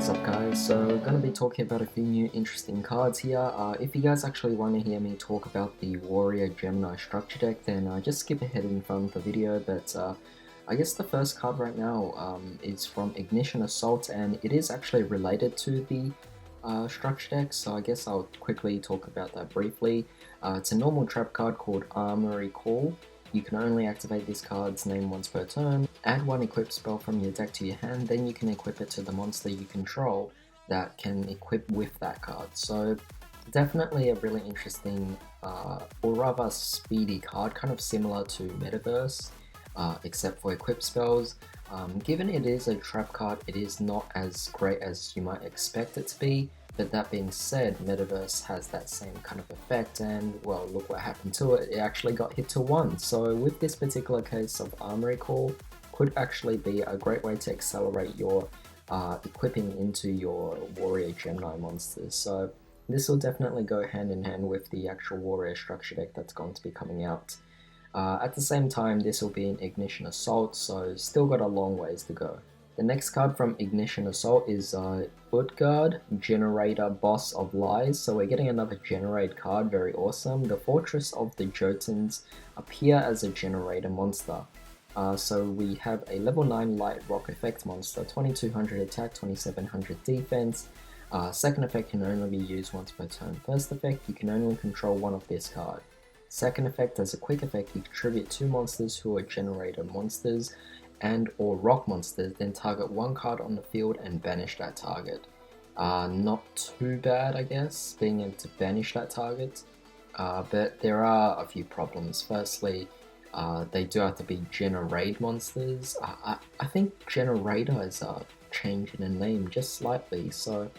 What is up guys, so gonna be talking about a few new interesting cards here. If you guys actually want to hear me talk about the Warrior Gemini structure deck, then just skip ahead in front of the video, but I guess the first card right now is from Ignition Assault, and it is actually related to the structure deck, so I guess I'll quickly talk about that briefly. It's a normal trap card called Armory Call. You can only activate this card's name once per turn, add one equip spell from your deck to your hand, then you can equip it to the monster you control that can equip with that card. So definitely a really interesting, or rather speedy card, kind of similar to Metaverse, except for equip spells. Given it is a trap card, it is not as great as you might expect it to be. But that being said, Metaverse has that same kind of effect, and well, look what happened to it. It actually got hit to 1. So with this particular case of Armory Call, could actually be a great way to accelerate your equipping into your Warrior Gemini monsters. So this will definitely go hand in hand with the actual Warrior structure deck that's going to be coming out. At the same time, this will be an Ignition Assault, so still got a long ways to go. The next card from Ignition Assault is Yugioh, Generator, Boss of Lies. So we're getting another Generaid card, very awesome. The Fortress of the Jotuns appear as a Generator monster. So we have a level 9 light rock effect monster, 2200 attack, 2700 defense. Second effect can only be used once per turn. First effect, you can only control one of this card. Second effect, as a quick effect, you contribute 2 monsters who are Generator monsters and or rock monsters, then target one card on the field and banish that target. Not too bad, I guess, being able to banish that target, but there are a few problems. Firstly, they do have to be Generaid monsters. I think Generator is changing the name just slightly, so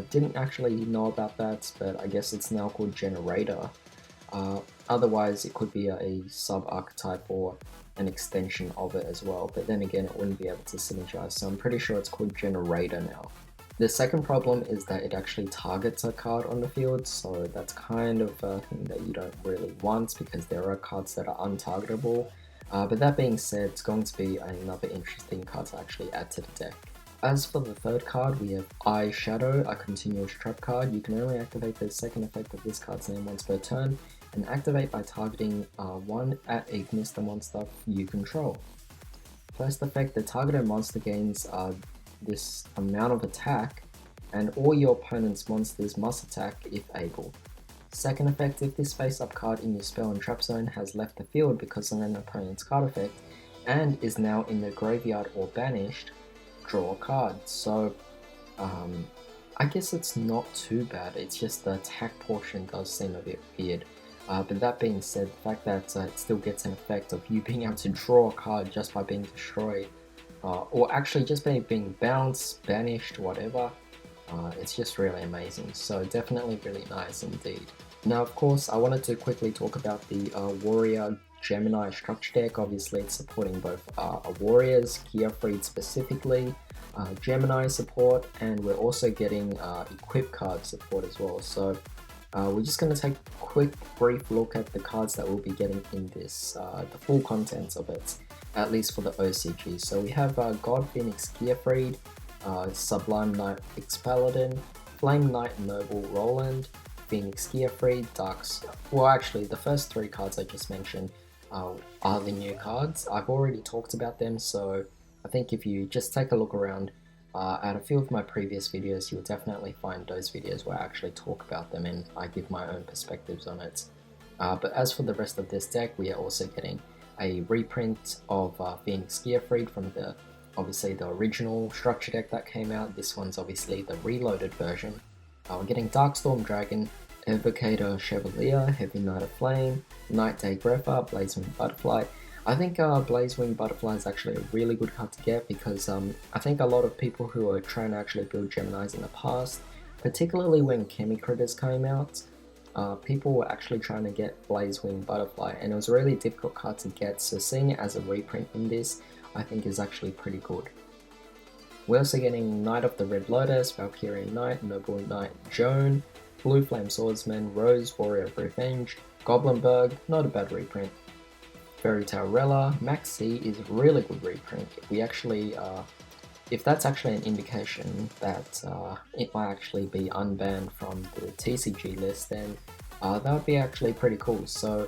didn't actually know about that, but I guess it's now called Generator. Otherwise, it could be a sub-archetype or an extension of it as well, but then again, it wouldn't be able to synergize, so I'm pretty sure it's called Generator now. The second problem is that it actually targets a card on the field, so that's kind of a thing that you don't really want because there are cards that are untargetable. But that being said, it's going to be another interesting card to actually add to the deck. As for the third card, we have Eye Shadow, a continuous trap card. You can only activate the second effect of this card's name once per turn, and activate by targeting one at Ignis the monster you control. First effect, the targeted monster gains this amount of attack, and all your opponent's monsters must attack if able. Second effect, if this face-up card in your spell and trap zone has left the field because of an opponent's card effect, and is now in the graveyard or banished, draw a card. So I guess it's not too bad, it's just the attack portion does seem a bit weird. But that being said, the fact that it still gets an effect of you being able to draw a card just by being destroyed, or actually just by being bounced, banished, whatever, it's just really amazing. So definitely really nice indeed. Now of course, I wanted to quickly talk about the Warrior Gemini structure deck. Obviously it's supporting both Warriors, Gearfried specifically, Gemini support, and we're also getting Equip card support as well. So we're just going to take a quick brief look at the cards that we'll be getting in this, the full contents of it, at least for the OCG. So we have God Phoenix Gearfried, Sublime Knight Paladin, Flame Knight Noble Roland, Phoenix Gearfried, Darks. Well, actually, the first 3 cards I just mentioned are the new cards. I've already talked about them, so I think if you just take a look around at a few of my previous videos, you'll definitely find those videos where I actually talk about them and I give my own perspectives on it. But as for the rest of this deck, we are also getting a reprint of Phoenix Gearfried from obviously the original structure deck that came out. This one's obviously the reloaded version. We're getting Darkstorm Dragon, Evocator Chevalier, Heavy Knight of Flame, Night Day Grepher, Blazewing Butterfly. I think Blazewing Butterfly is actually a really good card to get because I think a lot of people who are trying to actually build Geminis in the past, particularly when Chemicritters came out, people were actually trying to get Blazewing Butterfly, and it was a really difficult card to get, so seeing it as a reprint in this, I think is actually pretty good. We're also getting Knight of the Red Lotus, Valkyrian Knight, Noble Knight Joan, Blue Flame Swordsman, Rose, Warrior of Revenge, Goblinberg, not a bad reprint. Fairy Tale Rella, Max C is a really good reprint. We actually if that's actually an indication that it might actually be unbanned from the TCG list, then that would be actually pretty cool. So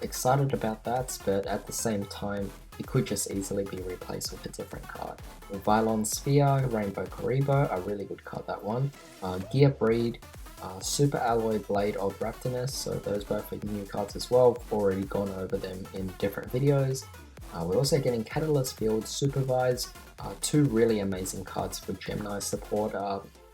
excited about that, but at the same time, it could just easily be replaced with a different card. Vylon Sphere, Rainbow Karibo, a really good card, that one. Gear Breed, Super Alloy Blade of Raptorness, so those both are new cards as well. I've already gone over them in different videos. We're also getting Catalyst Field, Supervise, two really amazing cards for Gemini support.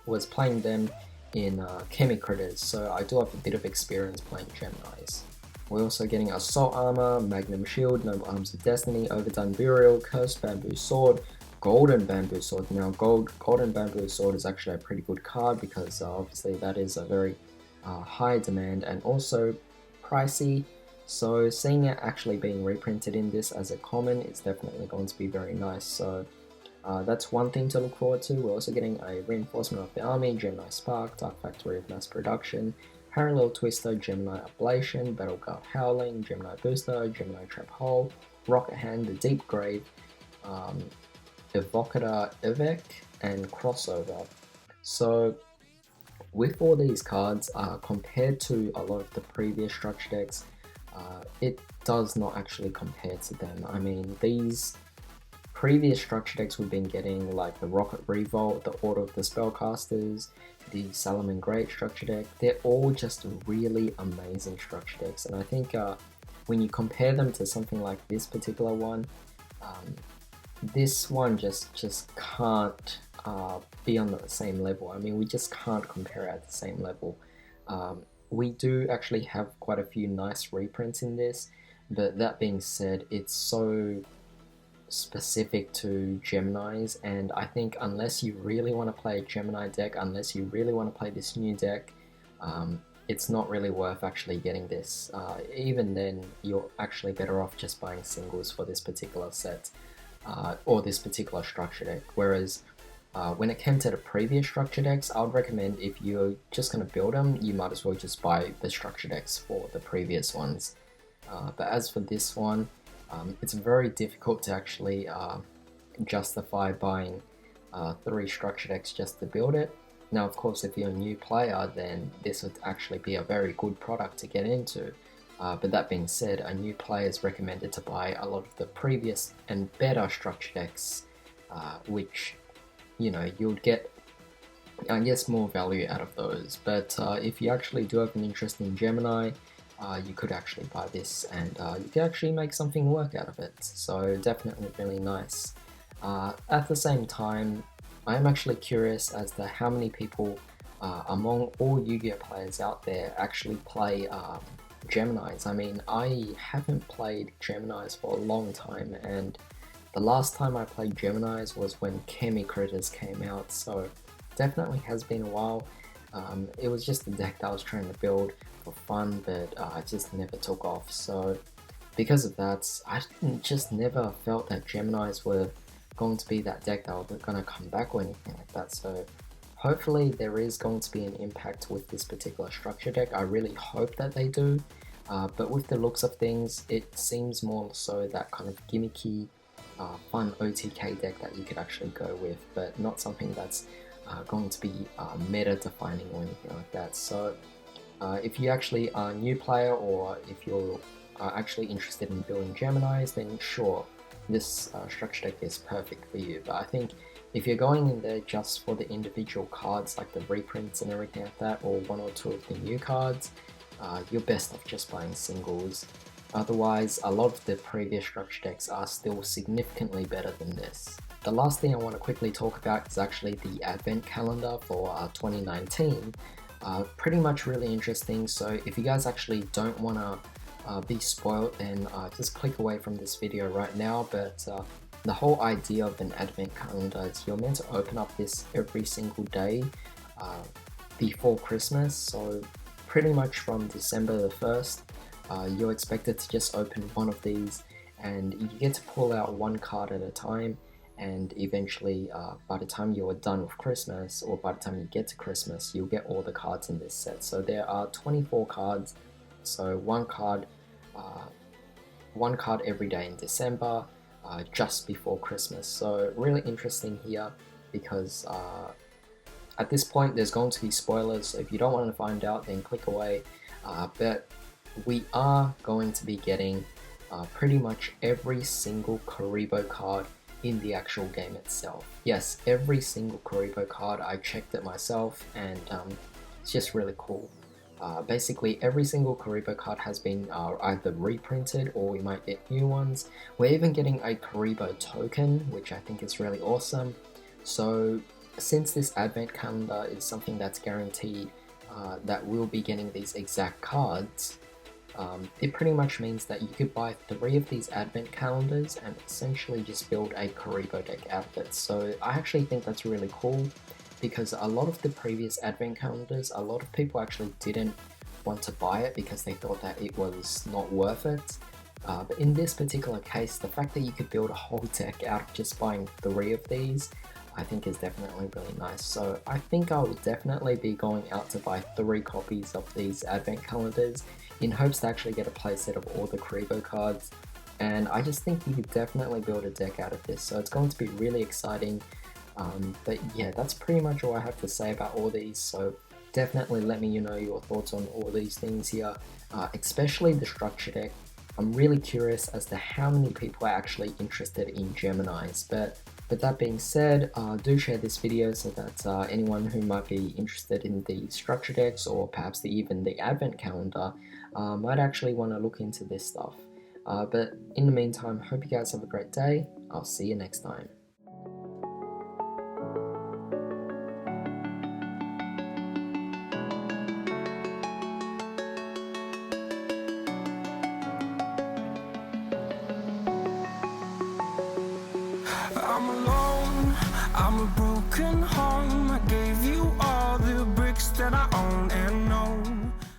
Was playing them in Chemi Critters, so I do have a bit of experience playing Geminis. We're also getting Assault Armor, Magnum Shield, Noble Arms of Destiny, Overdone Burial, Cursed Bamboo Sword, Golden Bamboo Sword. Now Golden Bamboo Sword is actually a pretty good card because obviously that is a very high demand and also pricey. So seeing it actually being reprinted in this as a common is definitely going to be very nice. So that's one thing to look forward to. We're also getting a Reinforcement of the Army, Gemini Spark, Dark Factory of Mass Production, Parallel Twister, Gemini Ablation, Battle Guard Howling, Gemini Booster, Gemini Trap Hole, Rocket Hand, The Deep Grave, Evocator Evek, and Crossover. So with all these cards, compared to a lot of the previous structure decks, it does not actually compare to them. I mean, these previous structure decks we've been getting, like the Rocket Revolt, the Order of the Spellcasters, the Salaman Great structure deck, they're all just really amazing structure decks, and I think when you compare them to something like this particular one, this one just can't be on the same level. I mean, we just can't compare at the same level. We do actually have quite a few nice reprints in this, but that being said, it's so specific to Geminis, and I think unless you really want to play a Gemini deck, unless you really want to play this new deck, it's not really worth actually getting this. Even then, you're actually better off just buying singles for this particular set, or this particular structure deck. Whereas when it came to the previous structure decks, I would recommend if you're just going to build them, you might as well just buy the structure decks for the previous ones. But as for this one, it's very difficult to actually justify buying 3 structure decks just to build it. Now, of course, if you're a new player, then this would actually be a very good product to get into. But that being said, a new player is recommended to buy a lot of the previous and better structure decks, which, you know, you'll get, I guess, more value out of those. But if you actually do have an interest in Gemini, you could actually buy this, and you can actually make something work out of it. So definitely really nice. At the same time, I am actually curious as to how many people among all Yu-Gi-Oh players out there actually play Geminis. I mean, I haven't played Geminis for a long time, and the last time I played Geminis was when Chemi Critters came out, so definitely has been a while. It was just a deck that I was trying to build for fun, but it just never took off. So because of that, I just never felt that Geminis were going to be that deck that were going to come back or anything like that. So hopefully there is going to be an impact with this particular structure deck. I really hope that they do. But with the looks of things, it seems more so that kind of gimmicky, fun OTK deck that you could actually go with, but not something that's going to be meta defining or anything like that. So if you actually are a new player, or if you're actually interested in building Geminis, then sure, this structure deck is perfect for you. But I think if you're going in there just for the individual cards, like the reprints and everything like that, or 1 or 2 of the new cards, you're best off just buying singles. Otherwise, a lot of the previous structure decks are still significantly better than this. The last thing I want to quickly talk about is actually the advent calendar for 2019. Pretty much really interesting, so if you guys actually don't want to be spoiled, then just click away from this video right now. But the whole idea of an advent calendar is you're meant to open up this every single day before Christmas, so pretty much from December the 1st, you're expected to just open one of these, and you get to pull out one card at a time, and eventually by the time you're done with Christmas, or by the time you get to Christmas, you'll get all the cards in this set. So there are 24 cards, so one card every day in December, just before Christmas. So really interesting here because at this point there's going to be spoilers, so if you don't want to find out then click away. But we are going to be getting pretty much every single Karibo card in the actual game itself. Yes, every single Karibo card. I checked it myself, and it's just really cool. Basically every single Karibo card has been either reprinted or we might get new ones. We're even getting a Karibo token, which I think is really awesome. So since this advent calendar is something that's guaranteed that we'll be getting these exact cards, it pretty much means that you could buy 3 of these advent calendars and essentially just build a Karibo deck out of it. So I actually think that's really cool, because a lot of the previous advent calendars, a lot of people actually didn't want to buy it because they thought that it was not worth it. But in this particular case, the fact that you could build a whole deck out of just buying 3 of these, I think is definitely really nice. So I think I will definitely be going out to buy 3 copies of these advent calendars in hopes to actually get a playset of all the Karibo cards. And I just think you could definitely build a deck out of this, so it's going to be really exciting. But yeah, that's pretty much all I have to say about all these, so definitely let me know your thoughts on all these things here, especially the structure deck. I'm really curious as to how many people are actually interested in Geminis, but with that being said, do share this video so that anyone who might be interested in the structure decks or perhaps even the advent calendar might actually want to look into this stuff. But in the meantime, hope you guys have a great day. I'll see you next time. I'm alone, I'm a broken heart.